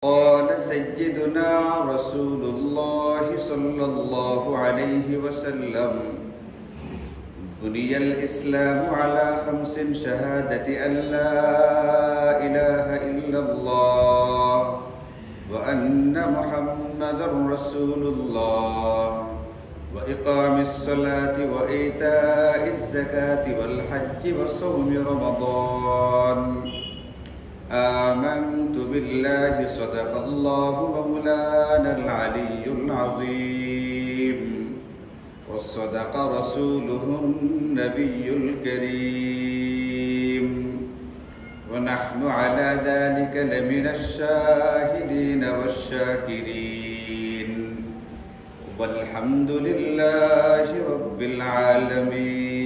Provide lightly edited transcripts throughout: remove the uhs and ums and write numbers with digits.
قال سيدنا رسول الله صلى الله عليه وسلم بني الإسلام على 5 شهادة أن لا إله إلا الله وأن محمدا رسول الله وإقام الصلاة وإيتاء الزكاة والحج وصوم رمضان آمنت بالله صدق الله مولانا العلي العظيم وصدق رسوله النبي الكريم ونحن على ذلك لمن الشاهدين والشاكرين والحمد لله رب العالمين.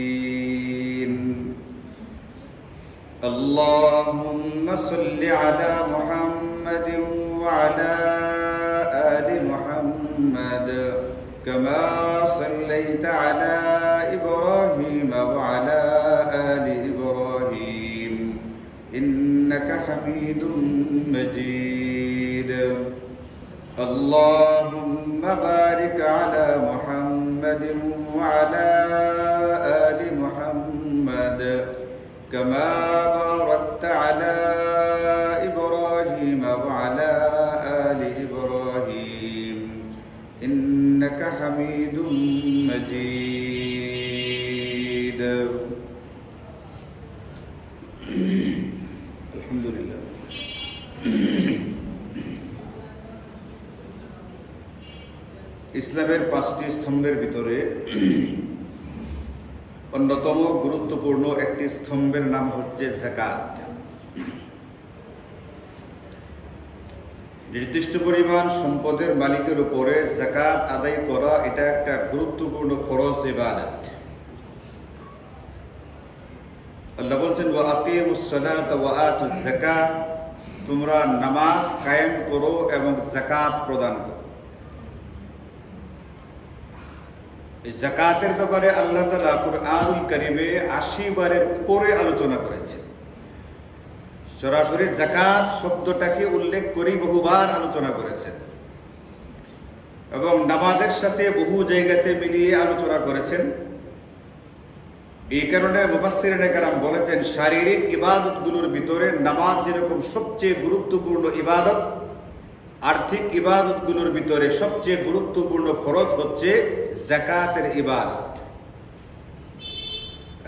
اللهم صل على محمد وعلى آل محمد كما صليت على إبراهيم وعلى آل إبراهيم إنك حميد مجيد. اللهم بارك على محمد وعلى آل محمد كما باركت على إبراهيم وعلى آل إبراهيم إنك حميد مجيد. الحمد لله. ইসলামের 5টি স্তম্ভের ভিতরে অন্যতম গুরুত্বপূর্ণ একটি স্তম্ভের নাম হচ্ছে যাকাত। নির্দিষ্ট পরিমাণ সম্পদের মালিকের উপরে যাকাত আদায় করা এটা একটা গুরুত্বপূর্ণ ফরজ ইবাদত। আল্লাহ বলছেন ওয়া আকিমুস সালাতা ওয়া আতুজ যাকাত, তোমরা নামাজ কায়েম করো এবং যাকাত প্রদান করো। যাকাতের ব্যাপারে আল্লাহ তাআলা কুরআনুল কারীমে 80 বারের উপরে আলোচনা করেছেন। সরাসরি যাকাত শব্দটাকে উল্লেখ করে বহুবার আলোচনা করেছেন এবং নামাজের সাথে বহু জায়গাতে মিলিয়ে আলোচনা করেছেন। এই কারণে মুফাসসিরিনে কেরাম বলেছেন শারীরিক ইবাদতগুলোর ভিতরে নামাজ যেরকম সবচেয়ে গুরুত্বপূর্ণ ইবাদত, আর্থিক ইবাদতগুলোর ভিতরে সবচেয়ে গুরুত্বপূর্ণ ফরজ হচ্ছে যাকাতের ইবাদত।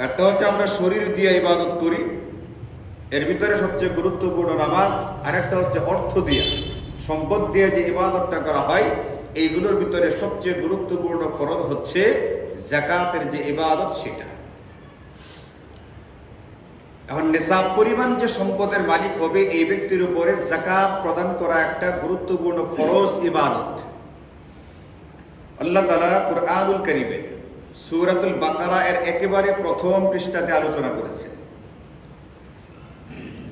একটা হচ্ছে আমরা শরীর দিয়ে ইবাদত করি, এর ভিতরে সবচেয়ে গুরুত্বপূর্ণ নামাজ, আর একটা হচ্ছে অর্থ দিয়ে, সম্পদ দিয়ে যে ইবাদতটা করা হয়, এইগুলোর ভিতরে সবচেয়ে গুরুত্বপূর্ণ ফরজ হচ্ছে যাকাতের যে ইবাদত সেটা। এখন নিসাব পরিমাণ যে সম্পদের মালিক হবে এই ব্যক্তির উপরে যাকাত প্রদান করা একটা গুরুত্বপূর্ণ ফরজ ইবাদত। আল্লাহ তাআলা কুরআনুল কারীমে সূরাতুল বাকারা এর একেবারে প্রথম পৃষ্ঠাতে আলোচনা করেছেন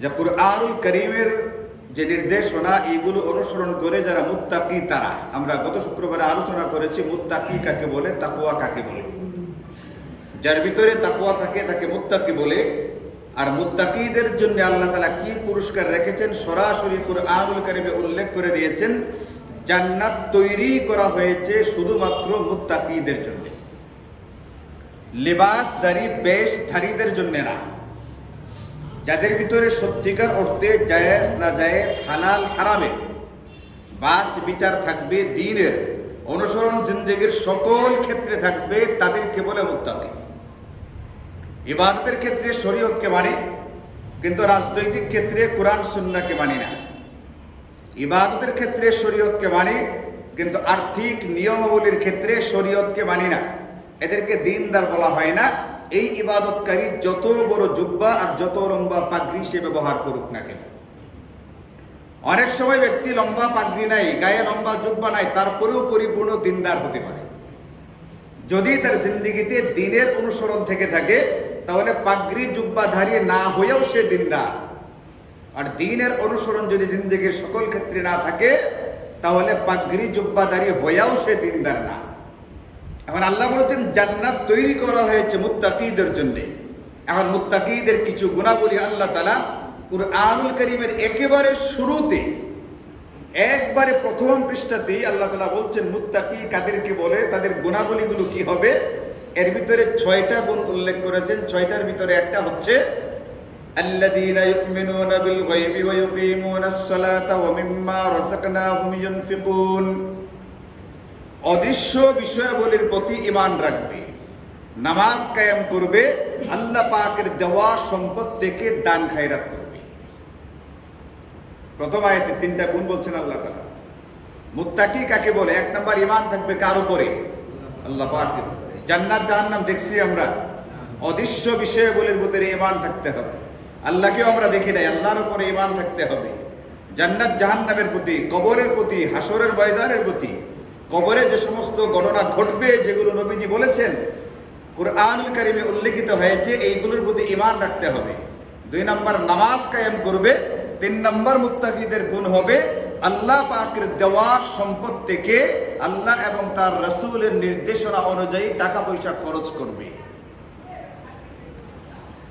যে কুরআনুল কারীমের যে নির্দেশনা এইগুলো অনুসরণ করে যারা মুত্তাকি তারা, আমরা গত শুক্রবারে আলোচনা করেছি মুত্তাকি কাকে বলে, তাকওয়া কাকে বলে। যার ভিতরে তাকওয়া থাকে তাকে মুত্তাকি বলে। আর মুত্তাকিদের জন্য আল্লাহ তাআলা কি পুরস্কার রেখেছেন সরাসরি কুরআনুল কারীমে উল্লেখ করে দিয়েছেন। জান্নাত তৈরি করা হয়েছে শুধুমাত্র মুত্তাকিদের জন্য, লিবাসধারী বেশধারীদের জন্য না। যাদের ভিতরে সত্যিকার অর্থে জায়েজ না জায়েজ, হালাল হারামে বাচ বিচার থাকবে, দ্বীনের অনুসরণ জিন্দেগীর সকল ক্ষেত্রে থাকবে, তাদেরকে বলে মুত্তাকি। ইবাদতের ক্ষেত্রে শরীয়তকে মানি, কিন্তু রাজনৈতিক ক্ষেত্রে কোরআন সুন্নাহকে মানি না। ইবাদতের ক্ষেত্রে শরীয়তকে মানি, কিন্তু আর্থিক নিয়মাবলীর ক্ষেত্রে শরীয়তকে মানি না। এদেরকে দ্বীনদার বলা হয় না। এই ইবাদতকারী যত বড় জুব্বা আর যত লম্বা পাগড়ি সে ব্যবহার করুক না কেন। অনেক সময় ব্যক্তি লম্বা পাগড়ি নাই, গায়ে লম্বা জুব্বা নাই, তারপরেও পরিপূর্ণ দ্বীনদার হতে পারে যদি তার জিন্দেগিতে দ্বীনের অনুসরণ থেকে থাকে। তাহলে পাগড়ি জুব্বাধারী না হয়েও সে দ্বীনদার। আর দ্বীনের অনুসরণ যদি জিন্দেগির সকল ক্ষেত্রে না থাকে তাহলে পাগড়ি জুব্বাধারী হয়েও সে দ্বীনদার না। এখন আল্লাহ বলতেন জান্নাত তৈরি করা হয়েছে মুত্তাকিদের জন্য। এখন মুত্তাকিদের কিছু গুণাবলী আল্লাহ তাআলা কুরআনুল কারীমের একেবারে শুরুতে একবারে প্রথম পৃষ্ঠাতেই আল্লাহ তাআলা বলছেন মুত্তাকি কাদেরকে বলে, তাদের গুণাবলীগুলো কি হবে। এর ভিতরে 6টা গুণ উল্লেখ করেছেন। 6টার ভিতরে একটা হচ্ছে আল্লাযীনা ইউমিনুনা বিল গায়বি ওয়া ইউকিমুনাস সালাতা ওয়া মিম্মা রাযাকনাহুম ইউনফিকুন। অদৃশ্য বিষয়াবলীর প্রতি ঈমান রাখবে, নামাজ কায়েম করবে, আল্লাহ পাকের দেওয়া সম্পদ থেকে দান খায়রাত করবে। প্রথম আয়াতে 3টা গুণ বলছেন আল্লাহ তাআলা। মুত্তাকি কাকে বলে? 1 নাম্বার ঈমান থাকবে কার উপরে? আল্লাহ পাকের উপরে। জান্নাত জাহান্নাম দেখছি আমরা, অদৃশ্য বিষয়াবলীর ভিতরে ঈমান থাকতে হবে। আল্লাহকেও আমরা দেখি নাই, আল্লাহর উপরে ঈমান থাকতে হবে। জান্নাত জাহান্নামের প্রতি, কবরের প্রতি, হাসরের ময়দানের প্রতি, কবরে যে সমস্ত ঘটনা ঘটবে যেগুলো নবীজি বলেছেন, কুরআনুল কারীমে উল্লেখিত হয়েছে, এইগুলোর প্রতি ঈমান রাখতে হবে। 2 নাম্বার নামাজ কায়েম করবে। 3 নাম্বার মুত্তাকিদের গুণ হবে আল্লাহ পাকের দেওয়া সম্পদ থেকে আল্লাহ এবং তার রাসূলের নির্দেশনা অনুযায়ী টাকা পয়সা খরচ করবে।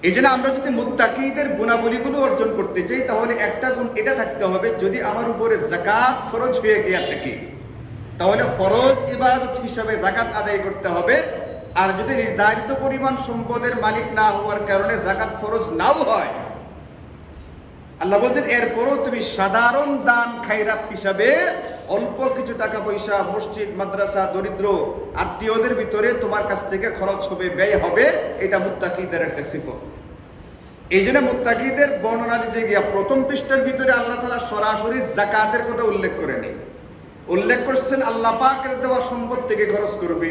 এই জন্য আমরা যদি মুত্তাকিদের গুণাবলীগুলো অর্জন করতে চাই, তাহলে একটা গুণ এটা থাকতে হবে, যদি আমার উপরে যাকাত ফরজ হয়ে গিয়ে থাকে তাহলে ফরজ ইবাদত হিসাবে যাকাত আদায় করতে হবে। আর যদি নির্ধারিত পরিমাণ সম্পদের মালিক না হওয়ার কারণে যাকাত ফরজ নাও হয়, আল্লাহ বলছেন এরপরও তুমি সাধারণ দান খায়রাত হিসাবে অল্প কিছু টাকা পয়সা মসজিদ মাদ্রাসা দরিদ্র আত্মীয়দের ভিতরে তোমার কাছ থেকে খরচ হবে, ব্যয় হবে। এটা মুত্তাকিদের একটা সিফত। এই জন্য মুত্তাকিদের বর্ণনা দিতে গিয়া প্রথম পৃষ্ঠার ভিতরে আল্লাহ তাআলা সরাসরি যাকাতের কথা উল্লেখ করে নেই, উল্লেখ করছেন আল্লাহ পাকের দেওয়া সম্পদ থেকে খরচ করবে।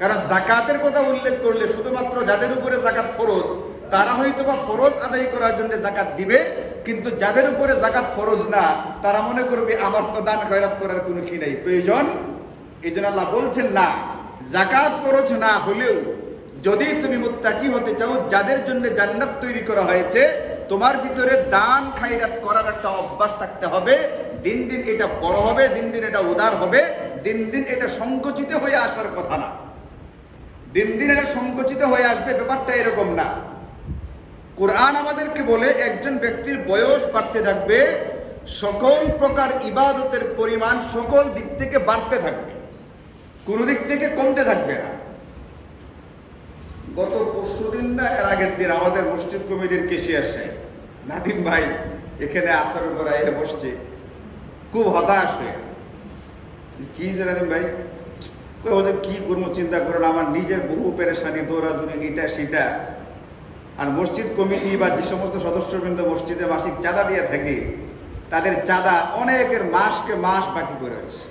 কারণ যাকাতের কথা উল্লেখ করলে শুধুমাত্র যাদের উপরে যাকাত ফরজ তারা হয়তো বা ফরজ আদায় করার জন্য যাকাত দিবে, কিন্তু যাদের উপরে যাকাত ফরজ না তারা মনে করবে আমার তো দান খয়রাত করার কোনো কি নাই, প্রয়োজন। এই জন্য আল্লাহ বলছেন না, যাকাত ফরজ না হলেও যদি তুমি মুত্তাকি হতে চাও, যাদের জন্য জান্নাত তৈরি করা হয়েছে, তোমার ভিতরে দান খায়রাত করার একটা অভ্যাস থাকতে হবে। দিন দিন এটা বড় হবে, দিন দিন এটা উদার হবে, দিন দিন এটা সংকুচিত হয়ে আসার কথা না। দিন দিন এটা সংকুচিত হয়ে আসবে, ব্যাপারটা এরকম না। কুরআন আমাদেরকে বলে একজন ব্যক্তির বয়স বাড়তে থাকবে, সকল প্রকার ইবাদতের পরিমাণ সকল দিক থেকে বাড়তে থাকবে, কোনো দিক থেকে কমতে থাকবে না। গত পরশুদিন না এর আগের দিন আমাদের মসজিদ কমিটির কেশিয়ার সাহেব নাদিম ভাই এখানে আসরের পর এসে বসছে, খুব হতাশ হয়ে। কি নাদিম ভাই? ওদের কি করবো চিন্তা করেন, আমার নিজের বহু পেরেশানি, দৌড়াদৌড়ি, এটা সেটা। আর মসজিদ কমিটি বা যে সমস্ত সদস্যবৃন্দ মসজিদে মাসিক চাঁদা দিয়ে থাকে, তাদের চাঁদা অনেকের মাসকে মাস বাকি করে রয়েছে,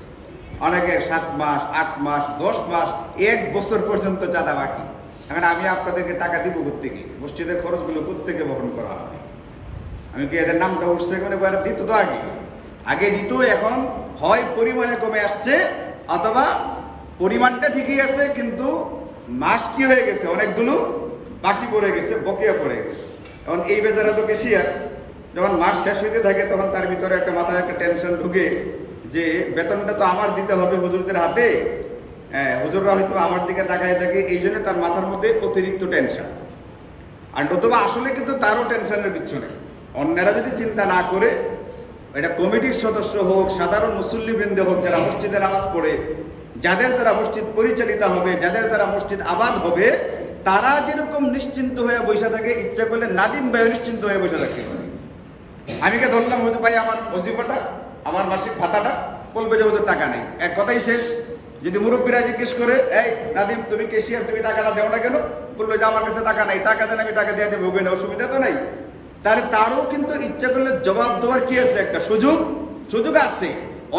অনেকের 7 মাস 8 মাস 10 মাস 1 বছর পর্যন্ত চাঁদা বাকি। এখন আমি আপনাদেরকে টাকা দিব কোত্থেকে? মসজিদের খরচগুলো কোত্থেকে বহন করা হবে? আমি কি এদের নামটা উঠছে মানে দিত তো আগে দিত, এখন হয় পরিমাণে কমে আসছে অথবা পরিমাণটা ঠিকই আছে কিন্তু মাস কি হয়ে গেছে, অনেকগুলো বাকি পড়ে গেছে, বকেয়া পড়ে গেছে। এখন এই বেচারা তো কেশিয়ার, যখন মাস শেষ হইতে থাকে তখন তার ভিতরে একটা মাথায় একটা টেনশন ঢুকে যে বেতনটা তো আমার দিতে হবে হুজুরদের হাতে, হুজুররা হয়তো আমার দিকে তাকায় থাকে, এই জন্য তার মাথার মধ্যে অতিরিক্ত টেনশন। আর নতুবা আসলে কিন্তু তারও টেনশনের কিচ্ছু নেই। অন্যরা যদি চিন্তা না করে, এটা কমিটির সদস্য হোক, সাধারণ মুসল্লিবৃন্দ হোক, যারা মসজিদে নামাজ পড়ে, যাদের দ্বারা মসজিদ পরিচালিত হবে, যাদের দ্বারা মসজিদ আবাদ হবে, তারা যেরকম নিশ্চিন্ত হয়ে বসে থাকে, ইচ্ছা করলে নাদিম ভাই নিশ্চিন্ত হয়ে বসে থাকে। আমি কে ধরলাম হুজুর ভাই আমার ওজিফাটা, আমার মাসিক ভাতাটা, বলবে যে ওদের টাকা নেই, এক কথাই শেষ। যদি মুরব্বীরা জিজ্ঞেস করে, এই নাদিম তুমি কেশিয়ার, তুমি টাকাটা দেও না কেন? বললো যে আমার কাছে টাকা নাই, টাকা দেন আমি টাকা দিয়ে দেবো, না অসুবিধা তো নাই। তাহলে তারও কিন্তু ইচ্ছা করলে জবাব দেওয়ার কি আছে, একটা সুযোগ আছে।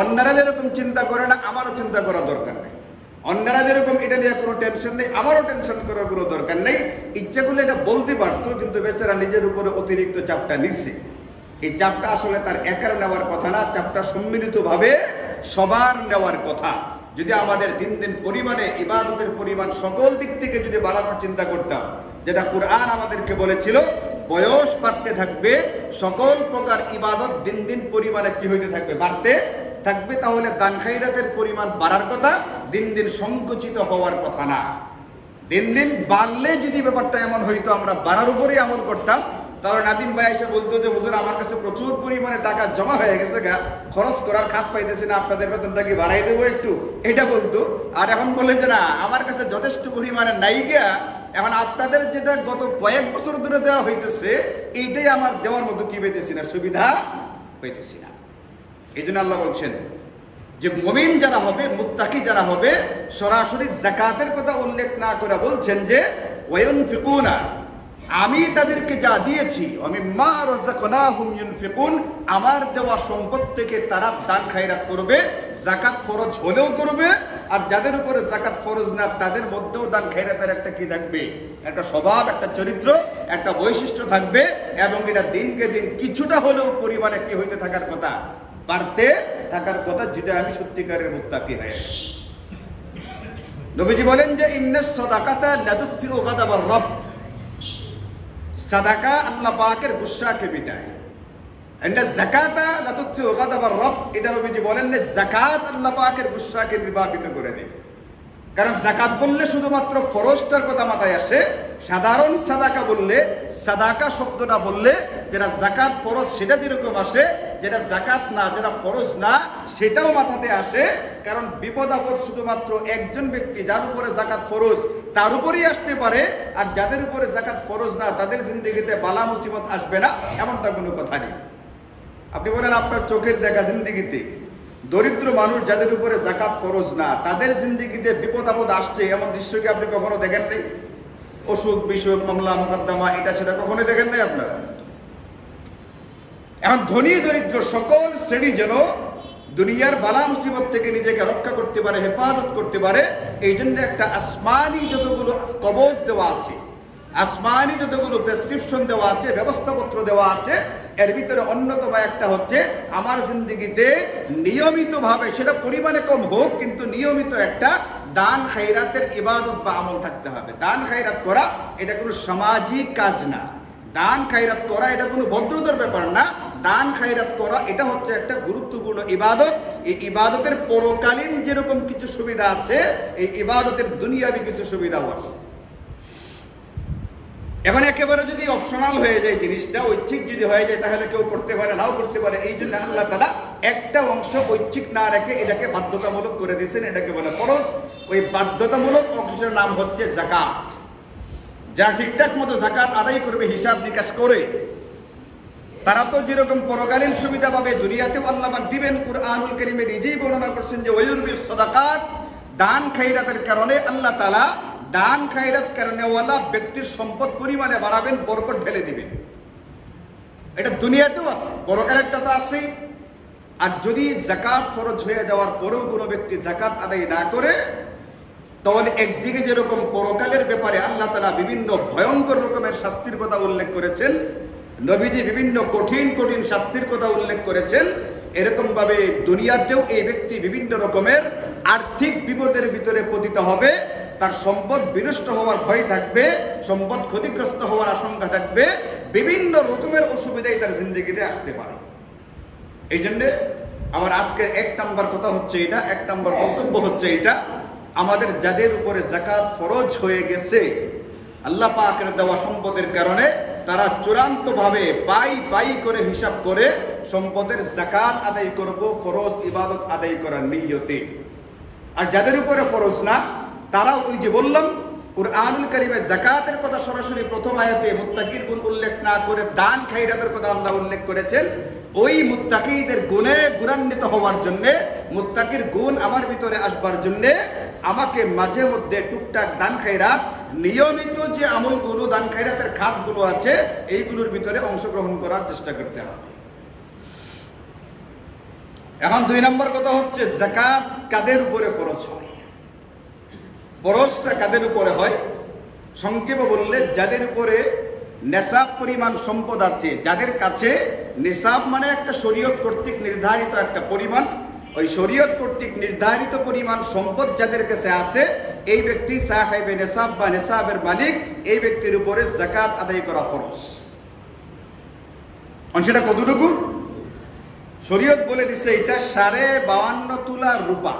অন্যরা যেরকম চিন্তা করে না, আমারও চিন্তা করার দরকার নেই। অন্যরা যেরকম এটা নিয়ে কোনো টেনশন নেই, আমারও টেনশন করার কোনো দরকার নেই। ইচ্ছা করলে এটা বলতে পারতো, কিন্তু বেচারা নিজের উপরে অতিরিক্ত চাপটা নিচ্ছে। এই চাপটা আসলে তার একার নেওয়ার কথা না, চাপটা সম্মিলিতভাবে সবার নেওয়ার কথা। যদি আমাদের দিন দিন পরিমাণে ইবাদতের পরিমাণ সকল দিক থেকে যদি বাড়ানোর চিন্তা করতাম, যেটা কুরআন আমাদেরকে বলেছিল, বয়স বাড়তে থাকবে, সকল প্রকার ইবাদত দিন দিন পরিমাণে কি হইতে থাকবে, বাড়তে থাকবে, তাহলে দান খায়রাতের পরিমাণ বাড়ার কথা, দিন দিন সংকুচিত হওয়ার কথা না। দিন দিন বাড়লে যদি ব্যাপারটা এমন হইতো আমরা বাড়ার উপরেই আমল করতাম, তাহলে নাদিম ভাই এসে বলতো যে হুজুর আমার কাছে প্রচুর পরিমাণে টাকা জমা হয়ে গেছে গা, খরচ করার খাত পাইতেছি না, আপনাদের বেতনটা কি বাড়াই দেবো একটু, এটা বলতো। আর এখন বলে যে না, আমার কাছে যথেষ্ট পরিমাণে নাই গিয়া, এখন আপনাদের যেটা গত কয়েক বছর ধরে দেওয়া হইতেছে এইটাই আমার দেওয়ার মতো কি পেতেছি না, সুবিধা পাইতেছি না। এই জন্য আল্লাহ বলছেন যে মুমিন যারা হবে, মুত্তাকি যারা হবে, সরাসরি যাকাতের কথা উল্লেখ না করে বলছেন যে ওয়ায়ুনফিকুনা, আমি তাদেরকে যা দিয়েছি, আমি মা রাযাকনাহুম ইউনফিকুন, আমার দেওয়া সম্পদ থেকে তারা দান খায়রাত করবে, যাকাত ফরজ হলেও করবে, আর যাদের উপরে যাকাত ফরজ না তাদের মধ্যেও দান খায়রাতের একটা কি থাকবে, একটা স্বভাব, একটা চরিত্র, একটা বৈশিষ্ট্য থাকবে, এবং এটা দিনকে দিন কিছুটা হলেও পরিমাণে কি হইতে থাকার কথা, বাড়তে থাকার কথা, যেটা আমি সত্যিকারের মুত্তাকি হয়ে যাই। নবীজি বলেন যে ইন্নাস সাদাকাতা লাতুতফিউ গাদাবার রব, সাদাকা আল্লাহ পাকের গুসাকে মিটায়। এন্ড যাকাতা লাতুতফিউ গাদাবার রব, এটা নবীজি বলেন যে যাকাত আল্লাহ পাকের গুসাকে নির্বাপিত করে দেয়। কারণ যাকাত বললে শুধুমাত্র ফরজটার কথা মাথায় আসে, সাধারণ সাদাকা বললে, সাদাকা শব্দটা বললে যেটা যাকাত ফরজ সেটা যেরকম আসে, যেটা যাকাত না, যেটা ফরজ না সেটাও মাথাতে আসে। কারণ বিপদ আপদ শুধুমাত্র একজন ব্যক্তি যার উপরে যাকাত ফরজ তার উপরেই আসতে পারে, আর যাদের উপরে যাকাত ফরজ না তাদের জিন্দেগিতে বালা মুসিবত আসবে না, এমনটা কোনো কথা নেই। আপনি বলেন আপনার চোখের দেখা জিন্দেগিতে দরিদ্র মানুষ যাদের উপরে যাকাত ফরজ না তাদের জিন্দেগিতে বিপদ আপদ আসছে, এমন দৃশ্য কি আপনি কখনো দেখেন নাই? অসুখ বিসুখ, মামলা মোকদ্দমা, এটা সেটা কখনো দেখেন নাই আপনারা? এখন ধনী দরিদ্র সকল শ্রেণী যেন দুনিয়ার বালা মুসিবত থেকে নিজেকে রক্ষা করতে পারে, হেফাজত করতে পারে, এই জন্য একটা আসমানি যতগুলো কবজ দেওয়া আছে, আসমানি যতগুলো প্রেসক্রিপশন দেওয়া আছে, ব্যবস্থাপত্র দেওয়া আছে, এর ভিতরে অন্যতম একটা হচ্ছে আমার জিন্দেগিতে নিয়মিতভাবে, সেটা পরিমাণে কম হোক কিন্তু নিয়মিত একটা দান খায়রাতের ইবাদত বা আমল থাকতে হবে। দান খায়রাত করা এটা কোনো সামাজিক কাজ না, দান খায়রাত করা এটা কোনো ভদ্রতার ব্যাপার না, দান খায়রাত করা এটা হচ্ছে একটা গুরুত্বপূর্ণ ইবাদত। এই ইবাদতের পরকালীন যেরকম কিছু সুবিধা আছে, এই ইবাদতের দুনিয়াবি কিছু সুবিধাও আছে। এখন একেবারে যদি অপশনাল হয়ে যায় জিনিসটা, ঐচ্ছিক যদি হয়ে যায়, তাহলে কেউ করতে পারে, নাও করতে পারে। এই জন্য আল্লাহ তাআলা একটা অংশ ঐচ্ছিক না রেখে এটাকে বাধ্যতামূলক করে দিয়েছেন, এটাকে বলে ফরজ। ওই বাধ্যতামূলক অংশের নাম হচ্ছে যাকাত। যা ঠিকঠাক মতো যাকাত আদায় করবে হিসাব নিকাশ করে, তারা তো যেরকম পরকালীন সুবিধা পাবে দুনিয়াতেও আল্লাহ পাক দিবেন। কুরআনুল কারীমে নিজেই বর্ণনা করছেন যে ওয়ায়ুরবিস সাদাকাত, দান খায়রাতের কারণে আল্লাহ তাআলা দান খায়রাত কারণেওয়ালা ব্যক্তির সম্পদ পরিমাণে বাড়াবেন, বরকত ঢেলে দিবেন। এটা দুনিয়াতেও আছে, পরকালেরটা তো আছেই। আর যদি যাকাত ফরজ হয়ে যাওয়ার পরেও কোনো ব্যক্তি যাকাত আদায় না করে, তাহলে একদিকে যেরকম পরকালের ব্যাপারে আল্লাহ তাআলা বিভিন্ন ভয়ঙ্কর রকমের শাস্তির কথা উল্লেখ করেছেন, নবীজি বিভিন্ন কঠিন কঠিন শাস্তির কথা উল্লেখ করেছেন, এরকম ভাবে দুনিয়াতেও এই ব্যক্তি বিভিন্ন রকমের আর্থিক বিপদের ভিতরে পতিত হবে। তার সম্পদ বিনষ্ট হওয়ার ভয় থাকবে, সম্পদ ক্ষতিগ্রস্ত হওয়ার আশঙ্কা থাকবে, বিভিন্ন রকমের অসুবিধাই তার জিন্দেগিতে আসতে পারে। এই জন্য আমার আজকের এক নম্বর কথা হচ্ছে এটা, এক নম্বর বক্তব্য হচ্ছে এটা, আমাদের যাদের উপরে যাকাত ফরজ হয়ে গেছে আল্লাহ পাকের দেওয়া সম্পদের কারণে, তারা চূড়ান্তভাবে পাই করে হিসাব করে সম্পদের যাকাত আদায় করব, ফরজ ইবাদত আদায় করার নিয়তে। আর যাদের উপরে ফরজ না, তারা ওই যে বললাম কুরআনুল কারীমে যাকাতের কথা সরাসরি প্রথম আয়াতে মুত্তাকির গুণ উল্লেখ না করে দান খায়রাতের কথা আল্লাহ উল্লেখ করেছেন। ওই মুত্তাকিদের গুণে গুণান্বিত হওয়ার জন্য, মুত্তাকির গুণ আমার ভিতরে আসবার জন্য আমাকে মাঝে মধ্যে টুকটাক দান খায়রাত, নিয়মিত যে আমলগুলো, দান খায়রাতের খাতগুলো আছে, এইগুলোর ভিতরে অংশগ্রহণ করার চেষ্টা করতে হবে। এখন দুই নম্বর কথা হচ্ছে যাকাত কাদের উপরে ফরজ হয়। ফরজটা কাদের উপরে হয়? সংক্ষেপে বললে যাদের উপরে নেশাব পরিমাণ সম্পদ আছে, যাদের কাছে নেশাব মানে একটা শরীয়ত কর্তৃক নির্ধারিত একটা পরিমাণ, ওই শরীয়ত কর্তৃক নির্ধারিত পরিমাণ সম্পদ যাদের কাছে আছে, এই ব্যক্তি সাহেবে নেশাব বা নেশাবের মালিক, এই ব্যক্তির উপরে যাকাত আদায় করা ফরজ। সেটা কতটুকু? শরীয়ত বলে দিচ্ছে এটা 52.5 তোলা রূপা।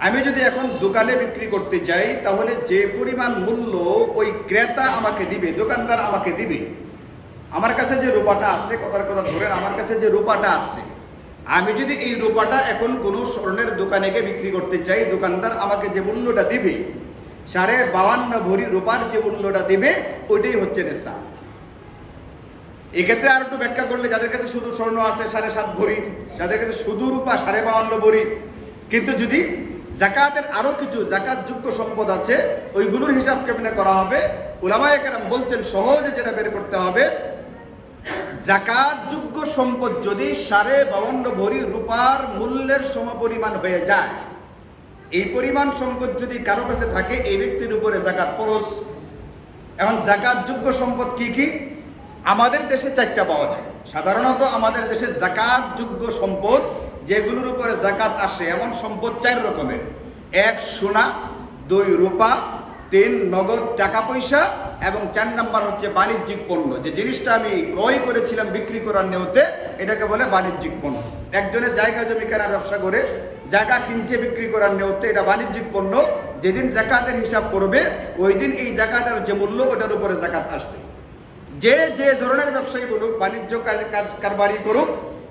আমি যদি এখন দোকানে বিক্রি করতে যাই, তাহলে যে পরিমাণ মূল্য ওই ক্রেতা আমাকে দিবে, দোকানদার আমাকে দিবে, আমার কাছে যে রূপাটা আছে, কথার কথা ধরেন, আমার কাছে যে রূপাটা আছে, আমি যদি এই রূপাটা এখন কোনো স্বর্ণের দোকানে গিয়ে বিক্রি করতে চাই, দোকানদার আমাকে যে মূল্যটা দিবে, 52.5 ভরি রূপার যে মূল্যটা দিবে, ওইটাই হচ্ছে নেশাব। এক্ষেত্রে আর একটু ব্যাখ্যা করলে, যাদের কাছে শুধু স্বর্ণ আছে 7.5 ভরি, যাদের কাছে শুধু রূপা 52.5 ভরি, কিন্তু যদি জাকাতের আরো কিছু জাকাত যোগ্য সম্পদ আছে, ওইগুলোর হিসাব কেমনে করা হবে? উলামায়ে কেরাম বলছেন সহজে যেটা বের করতে হবে, জাকাত যোগ্য সম্পদ যদি 52.5 ভরি রূপার মূল্যের সমপরিমাণ হয়ে যায়, এই পরিমাণ সম্পদ যদি কারো কাছে থাকে, এই ব্যক্তির উপরে জাকাত ফরজ। এখন জাকাত যোগ্য সম্পদ কি কি? আমাদের দেশে 4টা পাওয়া যায়। সাধারণত আমাদের দেশে জাকাত যোগ্য সম্পদ যেগুলোর উপরে জাকাত আসে, এমন সম্পদ 4 রকমের। 1 সোনা, 2 রূপা, 3 নগদ টাকা পয়সা, এবং 4 নাম্বার হচ্ছে বাণিজ্যিক পণ্য। যে জিনিসটা আমি ক্রয় করেছিলাম বিক্রি করার নিয়তে, এটাকে বলে বাণিজ্যিক পণ্য। একজনের জায়গা জমি কেনার ব্যবসা করে জায়গা কিনছে বিক্রি করার নিয়তে, এটা বাণিজ্যিক পণ্য। যেদিন জাকাতের হিসাব করবে, ওই দিন এই জাকাতের যে মূল্য, ওটার উপরে জাকাত আসবে। যে যে ধরনের ব্যবসায়ী করুক, বাণিজ্য কারবারি করুক,